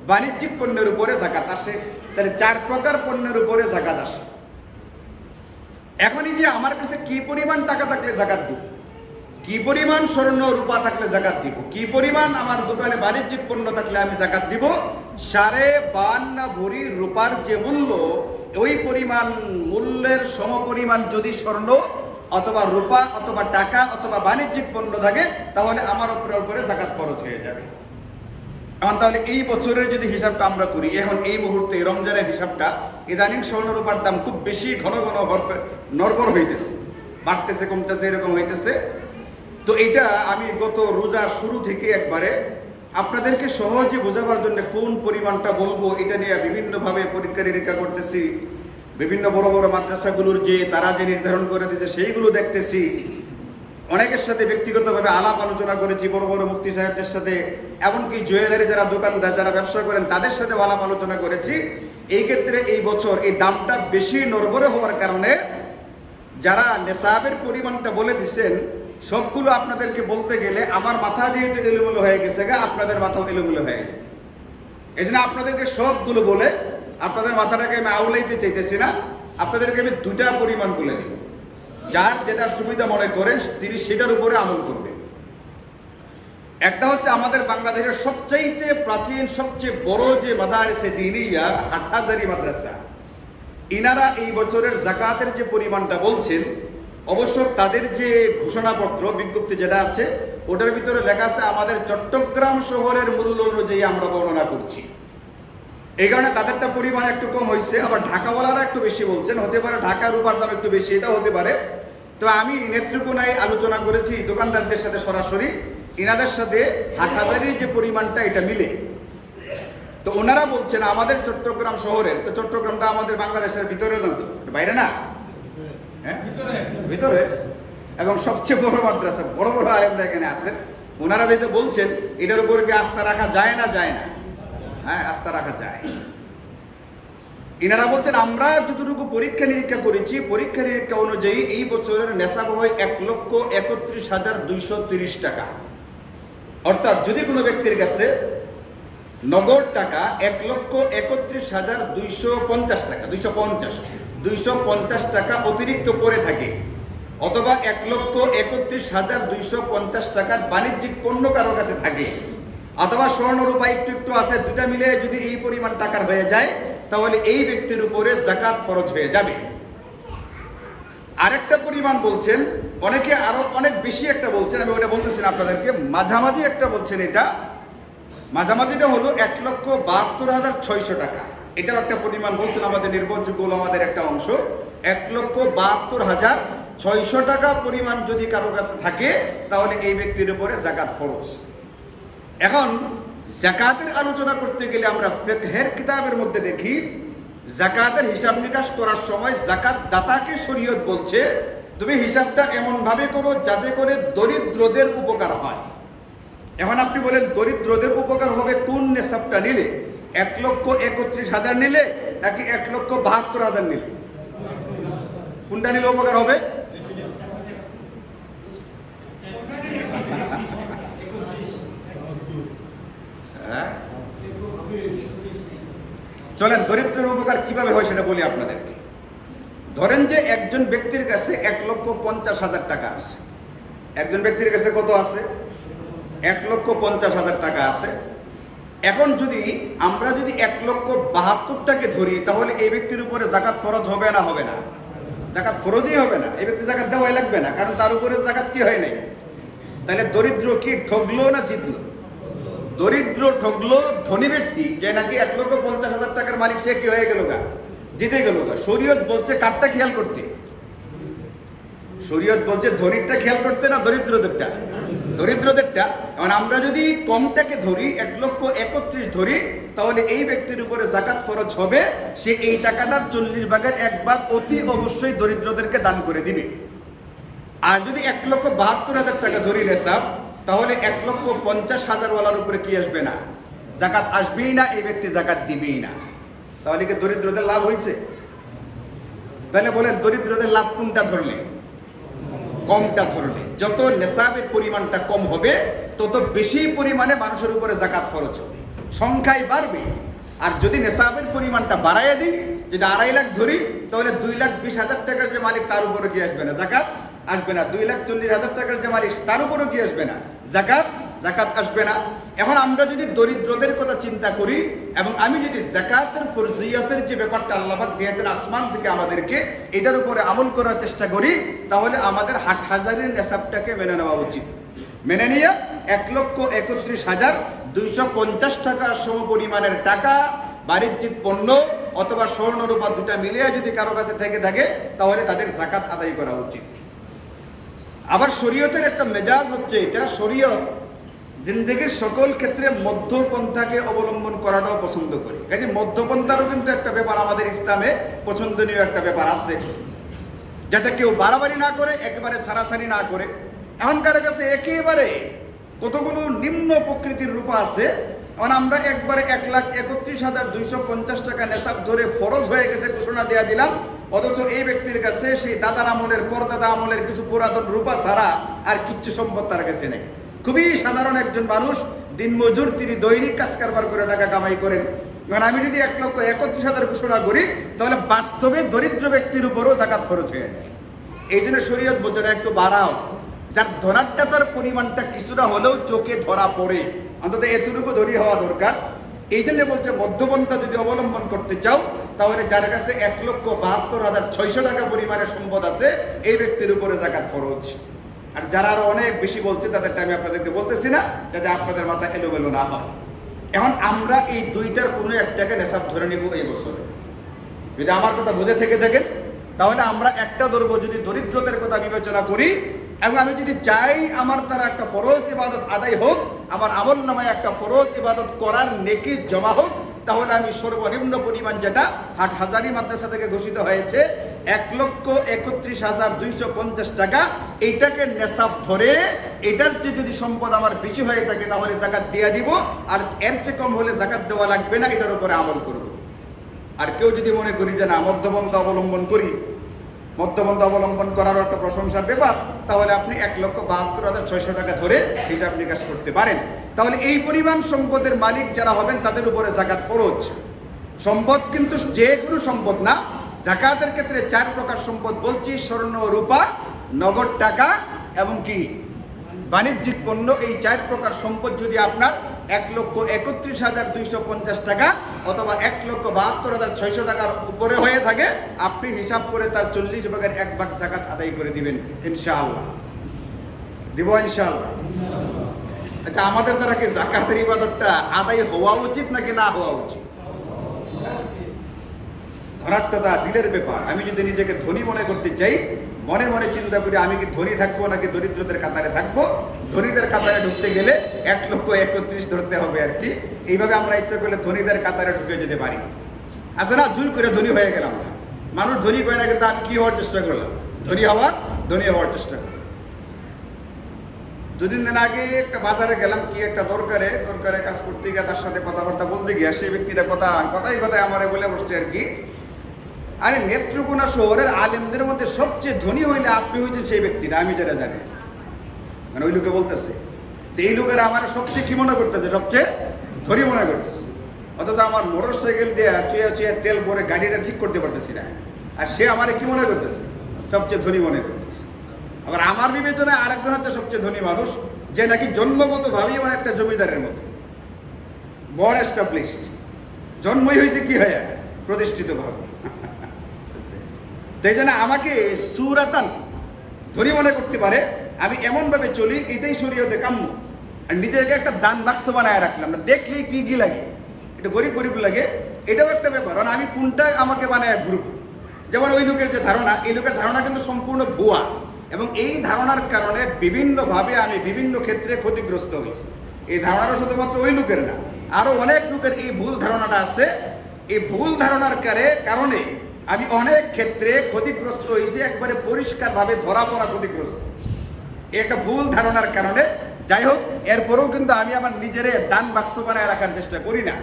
বাণিজ্যিক পণ্যের উপরে জাকাত আসে। তাহলে 4 প্রকার পণ্যের উপরে জাকাত আসে। এখনই যে আমার কাছে কি পরিমাণ টাকা থাকলে জাকাত দিব, কি পরিমাণ স্বর্ণ রূপা থাকলে জাকাত দিব, কি পরিমাণ আমার দোকানে বাণিজ্যিক পণ্য থাকলে আমি জাকাত দিব, 52.5 ভরি রূপার যে মূল্য, ওই পরিমাণ মূল্যের সমপরিমাণ যদি স্বর্ণ অথবা রূপা অথবা টাকা অথবা বাণিজ্যিক পণ্য থাকে, তাহলে আমার উপরে জাকাত ফরজ হয়ে যাবে। এখন তাহলে এই বছরের যদি হিসাবটা আমরা করি, এখন এই মুহূর্তে রমজানের হিসাবটা, ইদানিং স্বর্ণ রূপার দাম খুব বেশি ঘন ঘন নড়বড় হইতেছে, বাড়তেছে কমতেছে, এরকম হইতেছে। তো এটা আমি গত রোজার শুরু থেকে একবারে আপনাদেরকে সহজে বোঝাবার জন্য কোন পরিমাণটা বলবো, এটা নিয়ে বিভিন্নভাবে পরীক্ষা নিরীক্ষা করতেছি। বিভিন্ন বড় বড় মাদ্রাসাগুলোর যে তারা যে নির্ধারণ করে দিয়েছে, সেইগুলো দেখতেছি। অনেকের সাথে ব্যক্তিগতভাবে আলাপ আলোচনা করেছি, বড় বড় মুফতি সাহেবদের সাথে, এমনকি জুয়েলারি যারা দোকানদার, যারা ব্যবসা করেন, তাদের সাথে আলাপ আলোচনা করেছি। এই ক্ষেত্রে এই বছর এই দামটা বেশি নড়বড়ে হওয়ার কারণে যারা নেশাবের পরিমাণটা বলে দিচ্ছেন, সবগুলো আপনাদেরকে বলতে গেলে আমার মাথা যেহেতু এলোমেলো হয়ে গেছে, আপনাদের মাথাও এলোমেলো হয়ে গেছে। এই জন্য আপনাদেরকে সবগুলো বলে আপনাদের মাথাটাকে আমি আউলাইতে চাইতেছি না। আপনাদেরকে আমি 2টা পরিমাণ বলে দিব, যার যেটা সুবিধা মনে করেন তিনি সেটার উপরে আমল করবেন। একটা হচ্ছে আমাদের বাংলাদেশের সবচাইতে প্রাচীন, সবচেয়ে বড় যে মাদারিসে দ্বীনিয়া, হাটহাজারী মাদ্রাসা, ইনারা এই বছরের জাকাতের যে পরিমাণটা বলছেন, অবশ্য তাদের যে ঘোষণাপত্র বিজ্ঞপ্তি যেটা আছে, ওটার ভিতরে লেখা আছে আমাদের চট্টগ্রাম শহরের মূল্য অনুযায়ী আমরা বর্ণনা করছি। এই কারণে তাদেরটা পরিমাণ একটু কম হয়েছে। আবার ঢাকাওয়ালারা একটু বেশি বলছেন, হতে পারে ঢাকা রূপার দাম একটু বেশি, এটা হতে পারে। তো আমি নেত্রকোনায় আলোচনা করেছি দোকানদারদের সাথে সরাসরি, ইনাদের সাথে হাটহাজারীর যে পরিমাণটা এটা মিলে। তো ওনারা বলছেন আমাদের চট্টগ্রাম শহরের, তো চট্টগ্রামটা আমাদের বাংলাদেশের ভিতরে, বাইরে না, হ্যাঁ ভিতরে, এবং সবচেয়ে বড় মাদ্রাসা, বড় বড় আলেমরা এখানে আছেন। ওনারা যেহেতু বলছেন, এটার উপর কি আস্থা রাখা যায় না? যায় না? হ্যাঁ, আস্থা রাখা যায়। ইনারা বলছেন আমরা যতটুকু পরীক্ষা নিরীক্ষা করেছি, পরীক্ষা নিরীক্ষা অনুযায়ী এই বছরের নেশাব হয় 1,31,230 টাকা। অর্থাৎ যদি কোনো ব্যক্তির কাছে নগদ টাকা 1,31,250 টাকা, 250 টাকা অতিরিক্ত পড়ে থাকে, অথবা 1,31,250 টাকার বাণিজ্যিক পণ্য কারোর কাছে থাকে, অথবা স্বর্ণ রূপা একটু একটু আছে, 2টা মিলে যদি এই পরিমাণ টাকার হয়ে যায়, তাহলে এই ব্যক্তির উপরে জাকাত ফরজ হয়ে যাবে। আরেকটা পরিমাণ বলছেন অনেকে, আরো অনেক বেশি একটা বলছেন, আমি ওটা বলতেছি না আপনাদেরকে, মাঝামাঝি একটা বলছেন। এটা মাঝামাঝিটা হলো 1,72,600 টাকা। এটাও একটা পরিমাণ বলছেন আমাদের নির্ভরযোগ্য আমাদের একটা অংশ। 1,72,600 টাকা পরিমাণ যদি কারো কাছে থাকে, তাহলে এই ব্যক্তির উপরে জাকাত ফরজ। এখন জাকাতের আলোচনা করতে গেলে আমরা ফিকহের কিতাবের মধ্যে দেখি, জাকাতের হিসাব নিকাশ করার সময় জাকাত দাতাকে শরীয়ত বলছে তুমি হিসাবটা এমন ভাবে করো যাতে করে দরিদ্রদের উপকার হয়। এখন আপনি বলেন দরিদ্রদের উপকার হবে কোন নেশাবটা নিলে? 1,31,000 নিলে নাকি 1,72,000 নিলে? কোনটা নিলে উপকার হবে? হ্যাঁ, চলেন দরিদ্রের উপকার কিভাবে হয় সেটা বলি আপনাদেরকে। ধরেন যে একজন ব্যক্তির কাছে 1,50,000 টাকা আছে। একজন ব্যক্তির কাছে কত আছে? 1,50,000 টাকা আছে। এখন যদি আমরা যদি 1,72,000 ধরি, তাহলে এই ব্যক্তির উপরে জাকাত ফরজ হবে না? হবে না? জাকাত ফরজই হবে না। এই ব্যক্তি জাকাত দেওয়াই লাগবে না, কারণ তার উপরে জাকাত কি হয় নাই। তাহলে দরিদ্র কি ঠকলো না জিতলো? দরিদ্র ঠকলো। ধনী ব্যক্তি যে নাকি 1,50,000 টাকার মালিক, সে কি হয়ে গেল গা? জিতে গেল গা। শরীয়ত বলছে কারটা খেয়াল করতে? শরীয়ত বলছে ধনীরটা খেয়াল করতে না দরিদ্রদেরটা? দরিদ্রদেরটা। কারণ আমরা যদি কমটাকে ধরি, 1,31,000 ধরি, তাহলে এই ব্যক্তির উপরে জাকাত ফরজ হবে। সে এই টাকাটার 40 ভাগের 1 ভাগ অতি অবশ্যই দরিদ্রদেরকে দান করে দিবে। আর যদি 1,72,000 টাকা ধরি নেশাব, তাহলে 1,50,000 ওয়ালার উপরে কি আসবে না? জাকাত আসবেই না, এই ব্যক্তি জাকাত দিবেই না। তাহলে কি দরিদ্রদের লাভ হয়েছে? তাহলে বলেন দরিদ্রদের লাভ কোনটা ধরলে? কমটা ধরলে। যত নেশাবের পরিমাণটা কম হবে, তত বেশি পরিমাণে মানুষের উপরে জাকাত ফরজ হবে, সংখ্যায় বাড়বে। আর যদি নেশাবের পরিমাণটা বাড়াইয়া দিই, যদি 2.5 লাখ ধরি, তাহলে 2,20,000 টাকার যে মালিক, তার উপরে কি আসবে না? জাকাত আসবে না। 2,40,000 টাকার যে মালিক, তার উপরেও কি আসবে না? জাকাত আসবে না। এখন আমরা যদি দরিদ্রদের কথা চিন্তা করি, এবং আমি যদি জাকাতের ফরজিয়তের যে ব্যাপারটা আল্লাহ পাক দিয়েছেন আসমান থেকে আমাদেরকে, এটার উপরে আমল করার চেষ্টা করি, তাহলে আমাদের 8,000-এর নেশাবটাকে মেনে নেওয়া উচিত। মেনে নিয়ে 1,31,250 টাকা সম পরিমাণের টাকা, বাণিজ্যিক পণ্য অথবা স্বর্ণ রূপা দুটা মিলিয়ে যদি কারো কাছে থেকে থাকে, তাহলে তাদের জাকাত আদায় করা উচিত। আবার শরীয়তের একটা মেজাজ হচ্ছে এটা, শরীয়ত জিন্দেগির সকল ক্ষেত্রে মধ্যপন্থাকে অবলম্বন করাটাও পছন্দ করে। কাজে মধ্যপন্থারও কিন্তু একটা ব্যাপার আমাদের ইসলামে পছন্দনীয় একটা ব্যাপার আছে, যাতে কেউ বাড়াবাড়ি না করে, একেবারে ছাড়াছাড়ি না করে। এখনকার কাছে একেবারে কতগুলো নিম্ন প্রকৃতির রূপা আছে। এখন আমরা একবারে 1,31,250 টাকা নেশাব ধরে ফরজ হয়ে গেছে ঘোষণা দেওয়া দিলাম, অথচ এই ব্যক্তির কাছে সেই দাদার আমলের, পরদাদা আমলের কিছু পুরাতন রূপা ছাড়া আর কিচ্ছু সম্পদ তার কাছে নেই। খুবই সাধারণ একজন মানুষ, দিনমজুর, তিনি দৈনিক কাজ কারবার করে টাকা কামাই করেন। কারণ আমি যদি 1,31,000 ঘোষণা করি, তাহলে বাস্তবে দরিদ্র ব্যক্তির উপরও জাকাত খরচ হয়ে যায়। এই জন্য শরীয়ত বলছে না, একটু বাড়াও, যার ধনারটা তার পরিমাণটা কিছুটা হলেও চোখে ধরা পড়ে, অন্তত এতটুকু ধরি হওয়া দরকার। এই জন্য বলছে মধ্যপন্থা যদি অবলম্বন করতে চাও, তাহলে যার কাছে 1,72,600 টাকা পরিমাণের সম্পদ আছে, এই ব্যক্তির উপরে জাকাত ফরজ। আর যারা আরো অনেক বেশি বলছে, তাদেরটা আমি আপনাদেরকে বলতেছি না, যাতে আপনাদের মাথা এলোমেলো না হয়। এখন আমরা এই দুইটার কোনো একটাকে নেশাব ধরে নিব এই বছরে। যদি আমার কথা বুঝে থেকে থাকেন, তাহলে আমরা একটা ধরবো, যদি দরিদ্রদের কথা বিবেচনা করি, এবং আমি যদি চাই আমার দ্বারা একটা ফরজ ইবাদত আদায় হোক, আমার আমল নামায় একটা ফরজ ইবাদত করার নেকি জমা হোক, তাহলে আমি সর্বনিম্ন পরিমাণ যেটা হাটহাজারী মাদ্রাসা থেকে ঘোষিত হয়েছে 1,31,250 টাকা, এইটাকে নেশাব ধরে, এটার চেয়ে যদি সম্পদ আমার বেশি হয়ে থাকে, তাহলে জাকাত দিয়ে দিব। আর এর চেয়ে কম হলে জাকাত দেওয়া লাগবে না, এটার উপরে আমল করব। আর কেউ যদি মনে করি যে না, মধ্যপন্থা অবলম্বন করি, মধ্যপন্থা অবলম্বন করারও একটা প্রশংসার ব্যাপার, তাহলে আপনি 1,72,600 টাকা ধরে হিসাব নিকাশ করতে পারেন। তাহলে এই পরিমাণ সম্পদের মালিক যারা হবেন, তাদের উপরে জাকাত ফরজ। সম্পদ কিন্তু যে কোনো সম্পদ না, জাকাতের ক্ষেত্রে 4 প্রকার সম্পদ বলছি: স্বর্ণ, রূপা, নগদ টাকা এবং কি বাণিজ্যিক পণ্য। এই 4 প্রকার সম্পদ যদি আপনার 1,31,250 টাকা অথবা 1,72,600 টাকার উপরে হয়ে থাকে, আপনি হিসাব করে তার 40 ভাগের 1 ভাগ জাকাত আদায় করে দিবেন ইনশাআল্লাহ। দিব ইনশাআল্লাহ। আচ্ছা, আমাদের দ্বারা কি জাকাতের ইবাদতটা আদায় হওয়া উচিত নাকি না হওয়া উচিত? ধনাত্মতা দিলের ব্যাপার। আমি যদি নিজেকে ধনী মনে করতে চাই, মনে মনে চিন্তা করি আমি কি ধনী থাকবো নাকি দরিদ্রদের কাতারে থাকবো। ধনীদের কাতারে ঢুকতে গেলে 1,31,000 ধরতে হবে আর কি। এইভাবে আমরা ইচ্ছা করলে ধনীদের কাতারে ঢুকে যেতে পারি। আচ্ছা না, জোর করে ধনী হয়ে গেলাম না। মানুষ ধনী করে না, কিন্তু আমি কি হওয়ার চেষ্টা করলাম? ধনী হওয়ার চেষ্টা করলাম। 2-3 দিন আগে একটা বাজারে গেলাম, কি একটা দরকারে কাজ করতে গিয়ে তার সাথে কথাবার্তা বলতে গিয়ে সেই ব্যক্তিটা কথায় আমারে বলে বসছে আর কি, আরে নেত্রকোনা শহরের আলেমদের মধ্যে সবচেয়ে ধনী হইলে আপনি হয়েছেন সেই ব্যক্তিটা, আমি যেটা জানি। মানে ওই লোকে বলতেছে, এই লোকেরা আমার সবচেয়ে কি মনে করতেছে? সবচেয়ে ধনী মনে করতেছি, অথচ আমার মোটর সাইকেল দিয়ে চুয়ে চুয়ে তেল ভরে গাড়িটা ঠিক করতে পারতেছি না, আর সে আমার কি মনে করতেছে? সবচেয়ে ধনী মনে করতেছে। আবার আমার বিবেচনায় আরেকজন হচ্ছে সবচেয়ে ধনী মানুষ, যে নাকি জন্মগতভাবেই অনেকটা জমিদারের মতো, বড় এস্টাবলিশড, জন্মই হয়েছে কি হয় প্রতিষ্ঠিত ভাবে। তাই জন্য আমাকে সুরাতান ধনী মনে করতে পারে, আমি এমনভাবে চলি, এটাই শরীয়তে কাম্য। আর নিজেকে একটা দান বাক্স বানায় রাখলাম না, দেখলেই কি কি লাগে, এটা গরিব গরিব লাগে, এটাও একটা ব্যাপার। কারণ আমি কোনটা আমাকে বানায় ঘুরব। যেমন ওই লোকের যে ধারণা, এই লোকের ধারণা কিন্তু সম্পূর্ণ ভুয়া, এবং এই ধারণার কারণে বিভিন্নভাবে আমি বিভিন্ন ক্ষেত্রে ক্ষতিগ্রস্ত হয়েছি। এই ধারণাটা শুধুমাত্র ওই লোকের না, আরো অনেক লোকের এই ভুল ধারণাটা আছে। এই ভুল ধারণার কারণে আমি অনেক ক্ষেত্রে ক্ষতিগ্রস্ত হয়েছি, একবারে পরিষ্কারভাবে ধরা পড়া ক্ষতিগ্রস্ত এই একটা ভুল ধারণার কারণে। যাই হোক, এরপরেও কিন্তু আমি আমার নিজেরে দান বাক্স বানায় রাখার চেষ্টা করি না,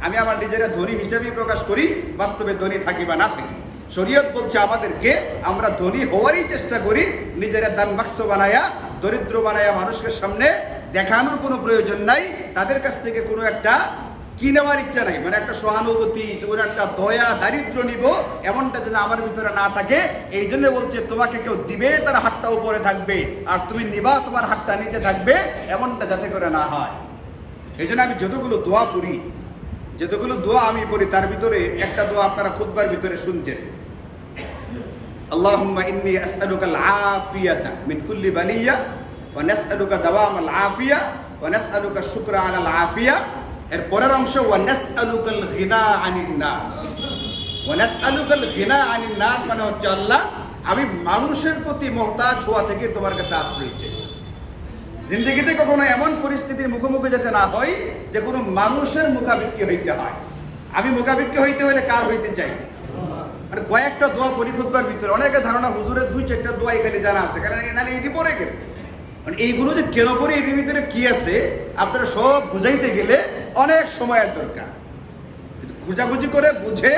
আমি আমার নিজেরা ধনী হিসেবেই প্রকাশ করি, বাস্তবে ধনী থাকি বা না থাকি। শরীয়ত বলছে আমাদেরকে আমরা ধনী হওয়ারই চেষ্টা করি, নিজেরা দান বাক্স বানায়া দরিদ্র বানায়া মানুষের সামনে দেখানোর কোনো প্রয়োজন নাই, তাদের কাছ থেকে কোনো একটা কি নেওয়ার ইচ্ছা নাই, মানে একটা সহানুভূতি, কোনো একটা দয়া দারিদ্র নিব, এমনটা যেন আমার ভিতরে না থাকে। এই জন্য বলছে তোমাকে কেউ দিবে তার হাতটা উপরে থাকবে, আর তুমি নিবা তোমার হাতটা নিচে থাকবে, এমনটা যাতে করে না হয়। এই জন্য আমি যতগুলো দোয়া করি, যতগুলো দোয়া আমি পড়ি, তার ভিতরে একটা দোয়া আপনারা খুতবার ভিতরে শুনছেন, আল্লাহুম্মা ইন্নী আসআলুকাল আফিয়াতা মিন কুল্লি বালিয়া ওয়া নাসআলুকা দাওয়ামাল আফিয়া ওয়া নাসআলুকা শুকরা আলাল আফিয়া। এর পরের অংশ ওয়া নাসআলুকাল গিনা আনিন নাস। ওয়া নাসআলুকাল গিনা আনিন নাস মানে হচ্ছে আল্লাহ, আমি মানুষের প্রতি মুহতাজ হওয়া থেকে তোমার কাছে আশ্রয় চাই। জিন্দেগিতে কখনো এমন পরিস্থিতির মুখোমুখি যেতে না হয় যে কোনো মানুষের মুখাপেক্ষী হইতে হয়। আমি মুখাপেক্ষী হইতে হলে কার হইতে চাই? মানে কয়েকটা দোয়া পড়ি খুতবার ভিতরে। অনেকের ধারণা হুজুরের 2-4টা দোয়া এখানে জানা আছে, কারণ এখানে এটি পড়ে গেলে মানে এইগুলো যে কেন করে, এর ভিতরে কি আছে আপনারা সব বুঝাইতে গেলে অনেক সময়ের দরকার। খুঁজাখুঁজি করে বুঝে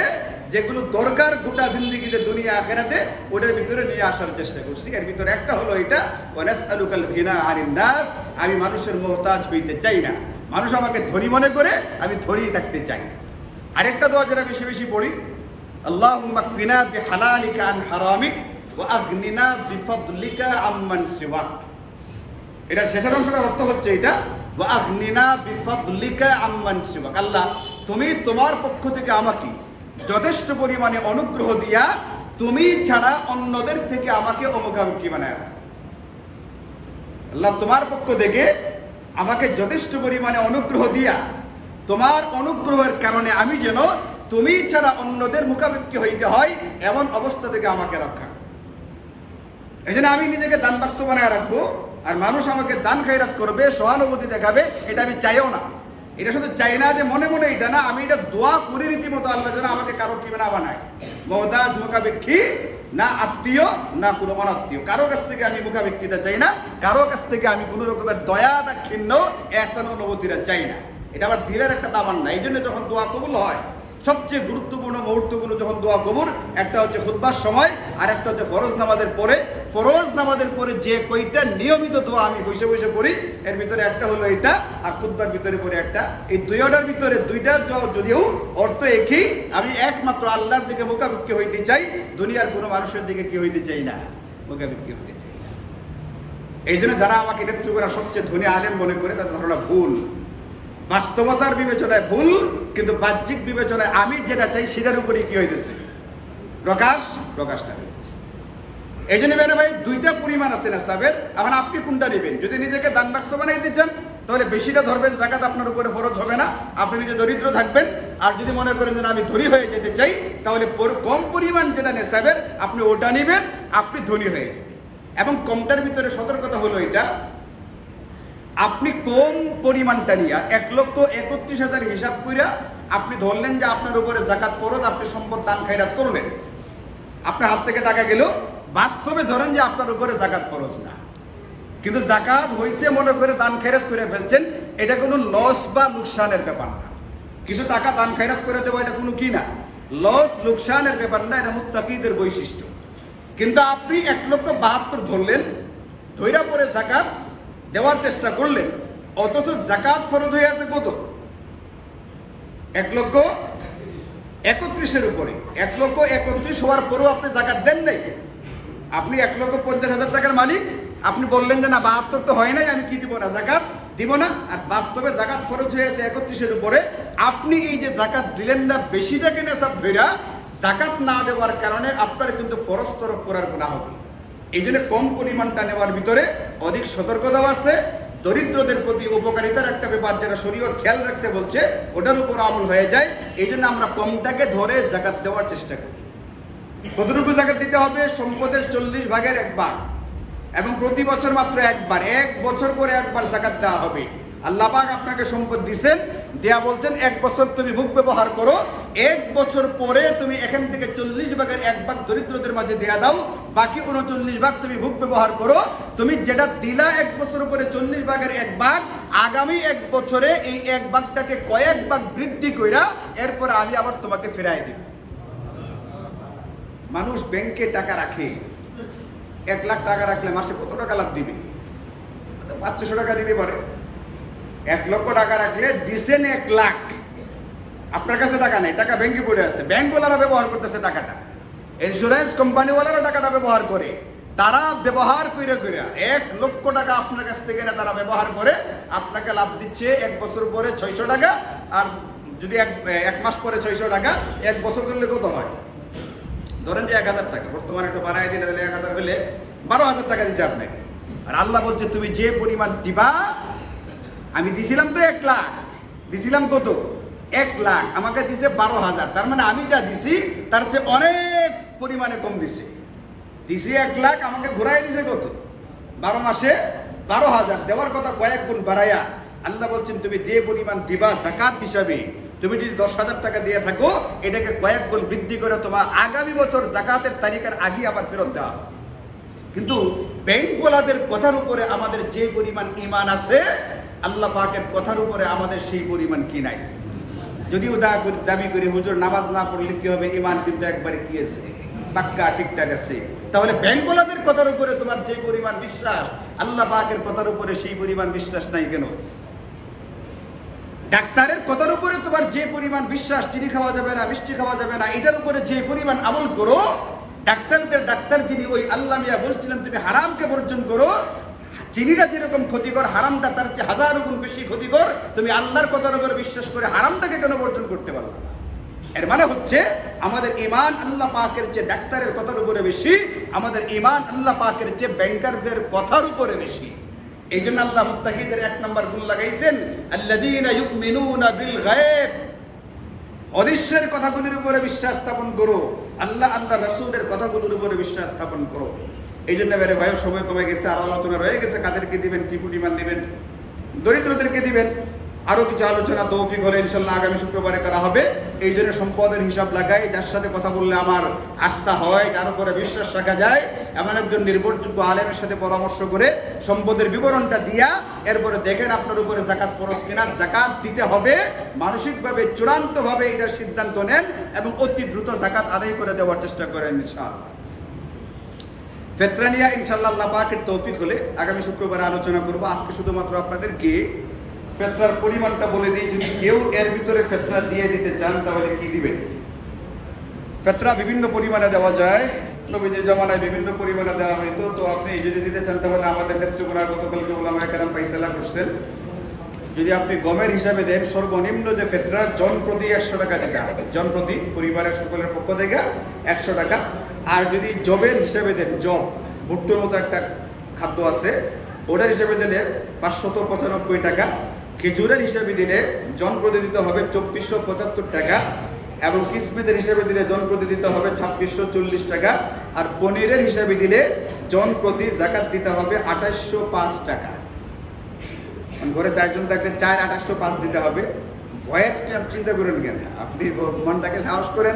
যেগুলো দরকার গোটা জিন্দেগিতে দুনিয়া আখিরাতে, ওটার ভিতরে নিয়ে আসার চেষ্টা করছি। এর ভিতরে একটা হলো এটা, ওয়া নাসআলুকাল গিনা আনিন নাস, আমি মানুষের মুহতাজ হইতে চাই না, মানুষ আমাকে ধনী মনে করে আমি ধনী থাকতে চাই। আরেকটা দোয়া যেটা বেশি বেশি পড়ি, আল্লাহুম্মা কফিনা বিহালালিকা আন হারামিক ওয়া আগনিনা বিফদলিকা আম্মান সিওয়াক। এটা শেষের অংশটার অর্থ হচ্ছে এটা, ওয়া আগনিনা বিফদলিকা আম্মান সিওয়াক। আল্লাহ, তুমি তোমার পক্ষ থেকে আমাকে যথেষ্ট পরিমাণে অনুগ্রহ দিয়া তুমি ছাড়া অন্যদের থেকে আমাকে অমুখামুখি বানায় রাখো। আল্লাহ, তোমার পক্ষ থেকে আমাকে যথেষ্ট পরিমাণে অনুগ্রহ দিয়া তোমার অনুগ্রহের কারণে আমি যেন তুমি ছাড়া অন্যদের মুখাপেক্ষী হইতে হয় এমন অবস্থা থেকে আমাকে রক্ষা করো। এই জন্য আমি নিজেকে দান বাক্স বানায় রাখবো, আর মানুষ আমাকে দান খায়রাত করবে, সহানুভূতি দেখাবে, এটা আমি চাইও না। এটা শুধু চাই না যে মনে মনে এটা না, আমি এটা দোয়া করি রীতিমতো আল্লাহ যেন আমাকে কারো কি না বানায়, মুহতাজ মুখাপেক্ষী না, আত্মীয় না কোনো অনাত্মীয়, কারো কাছ থেকে আমি মুখাপেক্ষিতা চাই না, কারো কাছ থেকে আমি কোনো রকমের দয়া দাক্ষিণ্য এহসান অনুভূতিটা চাই না। এটা আমার দিলের একটা তামান্না। এই জন্য যখন দোয়া কবুল হয়, সবচেয়ে গুরুত্বপূর্ণ মুহূর্তগুলো যখন দোয়া কবুল, একটা হচ্ছে খুতবার সময়, আর একটা হচ্ছে ফরজ নামাজের পরে। ফরজ নামাজের পরে যে কয়টা নিয়মিত দোয়া আমি বসে বসে পড়ি, এর ভিতরে একটা হলো এটা, আর খুতবার ভিতরে পড়ে একটা। এই দুইটার ভিতরে দুইটা যদিও অর্থ একই, আমি একমাত্র আল্লাহর দিকে মুখাপেক্ষী হইতে চাই, দুনিয়ার কোনো মানুষের দিকে কি হইতে চাই না, মুখাপেক্ষী হইতে চাই না। এই জন্য যারা আমাকে নেতৃত্ব করা সবচেয়ে ধনী আলেম মনে করে, তাদের ধারণা ভুল। বাস্তবতার বিবেচনায় ভুল, কিন্তু বাহ্যিক বিবেচনায় আমি যেটা চাই সেটার উপরে কি হইতেছে, প্রকাশটা হইতেছে। এই জন্য ভাই দুইটা পরিমাণ আছে না সাবের, এখন আপনি কোনটা নেবেন? যদি নিজেকে দান বাক্স বানাইতে চান তাহলে বেশিটা ধরবেন, জাকাত আপনার উপরে ফরজ হবে না, আপনি নিজে দরিদ্র থাকবেন। আর যদি মনে করেন যে আমি ধনী হয়ে যেতে চাই, তাহলে কম পরিমাণ যেটা নেশাবের আপনি ওটা নেবেন, আপনি ধনী হয়ে যাবেন। এবং কমটার ভিতরে সতর্কতা হলো এটা, আপনি কম পরিমাণটা নিয়ে 1,31,000 হিসাব করে আপনি ধরলেন যে আপনার উপরে জাকাত ফরজ, আপনি সম্পদ দান খায়রাত করলেন, আপনার হাত থেকে টাকা গেল, বাস্তবে ধরেন যে আপনার উপরে জাকাত ফরজ না, কিন্তু জাকাত হইছে মনে করে দান খায়রাত করে ফেলছেন, এটা কোনো লস বা লোকসানের ব্যাপার না। কিছু টাকা দান খায়রাত করে দেবো, এটা কোনো কি না, লস লোকসানের ব্যাপার না, এটা মুত্তাকিদের বৈশিষ্ট্য। কিন্তু আপনি 1,72,000 ধরলেন, ধইরা পরে জাকাত দেওয়ার চেষ্টা করলেন, অথচ জাকাত ফরজ হয়ে আছে কত? 1,31,000 উপরে। 1,31,000 হওয়ার পরেও আপনি জাকাত দেন নাই। আপনি 1,50,000 টাকার মালিক, আপনি বললেন যে না 72 তো হয় নাই, আমি কি দিব না, জাকাত দিব না। আর বাস্তবে জাকাত ফরজ হয়েছে 31,000 উপরে। আপনি এই যে জাকাত দিলেন না, বেশিটাকে নেশাব ধইরা জাকাত না দেওয়ার কারণে আপনার কিন্তু ফরজ তরক করার গুনাহ হবে। এই জন্য কম পরিমাণটা নেওয়ার ভিতরে অধিক সতর্কতাও আছে। দরিদ্রদের প্রতি উপকারিতার একটা ব্যাপার যেটা শরীয়ত খেয়াল রাখতে বলছে, ওটার উপর আমল হয়ে যায়। এই জন্য আমরা কমটাকে ধরে জাকাত দেওয়ার চেষ্টা করি। কতটুকু জাকাত দিতে হবে? সম্পদের 40 ভাগের 1 ভাগ, এবং প্রতি বছর মাত্র একবার, 1 বছর পরে একবার জাকাত দেওয়া হবে। আল্লাহ পাক আপনাকে সম্পদ দিবেন, দেয়া বলছেন 1 বছর তুমি ভোগ ব্যবহার করো, 1 বছর পরে তুমি এখান থেকে 40 ভাগের 1 ভাগ দরিদ্রদের মাঝে দেয়া দাও, বাকি 39 ভাগ তুমি ভোগ ব্যবহার করো। তুমি যেটা দিলা 1 বছর পরে 40 ভাগের 1 ভাগ, আগামী 1 বছরে এই 1 ভাগটাকে কয়েক ভাগ বৃদ্ধি কইরা এরপর আমি আবার তোমাকে ফেরাই দিব। মানুষ ব্যাংকে টাকা রাখে, 1 লাখ টাকা রাখলে মাসে কত টাকা লাভ দিবে? 500 টাকা দিতে পারে। 1 লক্ষ টাকা রাখলে দিছেন 1 লাখ, আপনার কাছে টাকা নেই, টাকা ব্যাংকে পড়ে আছে, ব্যাংকওয়ালারা ব্যবহার করতেছে টাকাটা, ইন্স্যুরেন্স কোম্পানিওয়ালারা টাকাটা ব্যবহার করে, তারা ব্যবহার করে 1 লক্ষ টাকা আপনার কাছ থেকে না তারা ব্যবহার করে আপনাকে লাভ দিচ্ছে 1 বছর পরে 600 টাকা। আর যদি এক মাস পরে 600 টাকা, 1 বছর করলে কত হয়? ধরেন যে 1000 টাকা, বর্তমানে একটু বাড়াই দিলে 1000 হলে 12,000 টাকা দিচ্ছে আপনাকে। আর আল্লাহ বলছে তুমি যে পরিমাণ দিবা, আমি দিছিলাম তো 1 লাখ, দিছিলাম কত? 1 লাখ, আমাকে দিছে 12,000। তার মানে আমি যা দিছি তার চেয়ে অনেক পরিমাণে কম দিছে। দিছি 1 লাখ, আমাকে ঘুরাই দিছে কত? 12 মাসে 12,000। দেওয়ার কথা কয়েক গুণ বাড়াইয়া। আল্লাহ বলছেন তুমি যে পরিমাণ দিবা জাকাত হিসাবে, তুমি যদি 10,000 টাকা দিয়ে থাকো, এটাকে কয়েক গুণ বৃদ্ধি করে তোমার আগামী বছর জাকাতের তারিখের আগে আবার ফেরত দেওয়া। কিন্তু ব্যাংকওয়ালাদের কথার উপরে আমাদের যে পরিমাণ ঈমান আছে, আল্লাহ পাকের কথার উপরে আমাদের সেই পরিমাণ কি নাই। যদিও দাবি করি হুজুর নামাজ না পড়লে কি হবে, ঈমান কিন্তু একবারে কি আছে, পাক্কা ঠিকঠাক আছে। তাহলে ব্যাংকওয়ালাদের কথার উপরে তোমার যে পরিমাণ বিশ্বাস, আল্লাহ পাকের কথার উপরে সেই পরিমাণ বিশ্বাস নাই কেন? ডাক্তারের কথার উপরে তোমার যে পরিমাণ বিশ্বাস, চিনি খাওয়া যাবে না, মিষ্টি খাওয়া যাবে না, এটার উপরে যে পরিমাণ আমল করো, ডাক্তার যিনি ওই আল্লাহ মিয়া বলছিলেন তুমি হারামকে বর্জন করো, চিনিটা যেরকম ক্ষতিকর, হারামটা তার চেয়ে 1000 গুণ বেশি ক্ষতিকর। তুমি আল্লাহর কথার উপরে বিশ্বাস করে হারামটাকে কেন বর্জন করতে পারো? এর মানে হচ্ছে আমাদের ঈমান আল্লাহ পাকের চেয়ে ডাক্তারের কথার উপরে বেশি, আমাদের ঈমান আল্লাহ পাকের চেয়ে ব্যাংকারদের কথার উপরে বেশি। এই জন্য আল্লাহ মুত্তাকিদের 1 নম্বর গুণ লাগাইছেন, আল্লাযীনা ইউমিনুনা বিল গায়ব। অদৃশ্যের কথাগুলির উপরে বিশ্বাস স্থাপন করো, আল্লাহ রাসূলের কথাগুলির উপরে বিশ্বাস স্থাপন করো। এই জন্য বেরে ভাই সময় কমে গেছে, আরো আলোচনা রয়ে গেছে, কাদেরকে দিবেন, কি পরিমাণ দিবেন, দরিদ্রদেরকে দিবেন। আরো কিছু আলোচনা তৌফিক হলে ইনশাল্লাহ আগামী শুক্রবারে করা হবে। এই জন্য সম্পদের হিসাব লাগাই, যার সাথে কথা বললে আমার আস্থা হয়, যার উপরে বিশ্বাস রাখা যায়, এমন একজন নির্ভরযোগ্য আলেমের সাথে পরামর্শ করে সম্পদের বিবরণটা দিয়া এরপরে দেখেন আপনার উপরে জাকাত ফরজ কিনা। জাকাত দিতে হবে, মানসিকভাবে চূড়ান্তভাবে এটার সিদ্ধান্ত নেন এবং অতি দ্রুত জাকাত আদায় করে দেওয়ার চেষ্টা করেন ইনশাআল্লাহ। ফিতরা নিয়ে ইনশাআল্লাহ আল্লাহ পাকের তৌফিক হলে আগামী শুক্রবারে আলোচনা করব। আজকে শুধুমাত্র আপনাদেরকে ফিতরার পরিমাণটা বলে দিই। যদি কেউ এর ভিতরে ফিতরা দিয়ে দিতে চান তাহলে কি দিবেন? ফিতরা বিভিন্ন পরিমাণে দেওয়া যায়, নবীজির জামানায় বিভিন্ন পরিমাণে দেওয়া হইতো। তো আপনি যদি দিতে চান তাহলে আমাদের নেতৃত্বরা গতকালকে ওলামায়ে কেরাম ফাইসালা করছেন, যদি আপনি গমের হিসাবে দেন, সর্বনিম্ন যে ফিতরা জন প্রতি 100 টাকা দিতে হবে, জন প্রতি পরিবারের সকলের পক্ষ থেকে 100 টাকা। আর যদি জবের হিসাবে দেন, জব ভুট্টোর মতো একটা খাদ্য আছে, ওটার হিসাবে দিলে 595 টাকা। খেজুরের হিসাবে দিলে জন প্রতি দিতে হবে 2475 টাকা, এবং কিসমিসের হিসাবে দিলে জন প্রতি দিতে হবে 2640 টাকা। আর পনিরের হিসাবে দিলে জন প্রতি জাকাত দিতে হবে 2805 টাকা। ঘরে 4 জন থাকলে 2805 দিতে হবে। ভয়ের চিন্তা করেন কেন? আপনি মনটাকে সাহস করেন,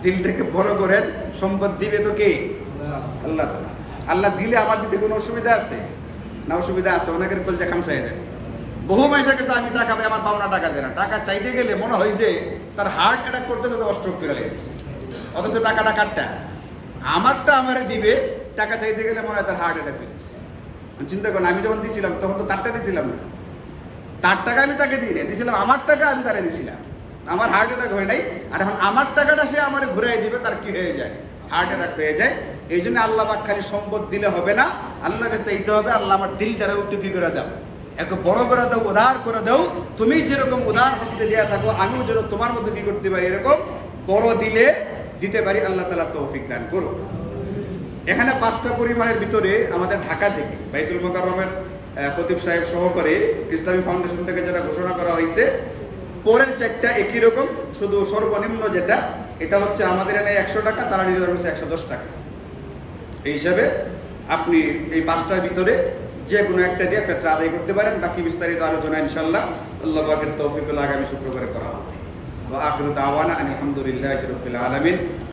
দিলটাকে বড় করেন। সম্পদ দিবে তো কে? আল্লাহ তাআলা। আল্লাহ দিলে আমার দিতে কোনো অসুবিধা আছে না? অসুবিধা আছে। অনেকের কল দেখাম চাই দেন, বহু মানুষের কাছে আমি টাকা পাই, আমার পাওনা টাকা দেয় না। টাকা চাইতে গেলে মনে হয় যে তার হার্ট অ্যাটাক করতে তো অস্ট্রোক করে লেগেছে, অথচ টাকাটা কাটটা আমারটা আমারে দিবে। টাকা চাইতে গেলে মনে হয় তার হার্ট অ্যাটাক হয়েছে। চিন্তা করেন, আমি যখন দিছিলাম তখন তো তারটা দিছিলাম না, তার টাকা আমি তাকে দিই না, দিছিলাম আমার টাকা আমি তারে দিছিলাম। আমার হার্ট অ্যাটাক হয় নাই, আর এখন আমার টাকাটা সে আমার ঘুরাই দিবে, তার কি হয়ে যায়? হার্ট অ্যাটাক হয়ে যায়। এই জন্য আল্লাহ পাক খালি সম্পদ দিলে হবে না, আল্লাহকে চাইতে হবে আল্লাহ আমার দিলটারে একটু কি করে দাও, একটু বড় করে দাও, উদার করে দাও। তুমি যেরকম উদার হস্তে দেওয়া থাকো, আমিও যেন তোমার মধ্যে কি করতে পারি, এরকম বড় দিলে দিতে পারি। আল্লাহ তাআলা তৌফিক দান করুন। এখানে 5টা পরিবারের ভিতরে আমাদের ঢাকা থেকে বাইতুল মোকাররমের খতিব সাহেব সহকারে ইসলামী ফাউন্ডেশন থেকে যেটা ঘোষণা করা হয়েছে, পরের 4টা একই রকম, শুধু সর্বনিম্ন যেটা এটা হচ্ছে আমাদের এখানে 100 টাকা, তারা নির্ধারণ হচ্ছে 110 টাকা। এই হিসাবে আপনি এই 5টার ভিতরে যে কোনো একটা দিয়ে ফেতরা আদায় করতে পারেন। বাকি বিস্তারিত আলোচনা ইনশাআল্লাহ আল্লাহ পাকের তৌফিক হলে আগামী শুক্রবারে করা হবে। ওয়া আখিরু দাওয়ানা আলহামদুলিল্লাহি রাব্বিল আলামিন।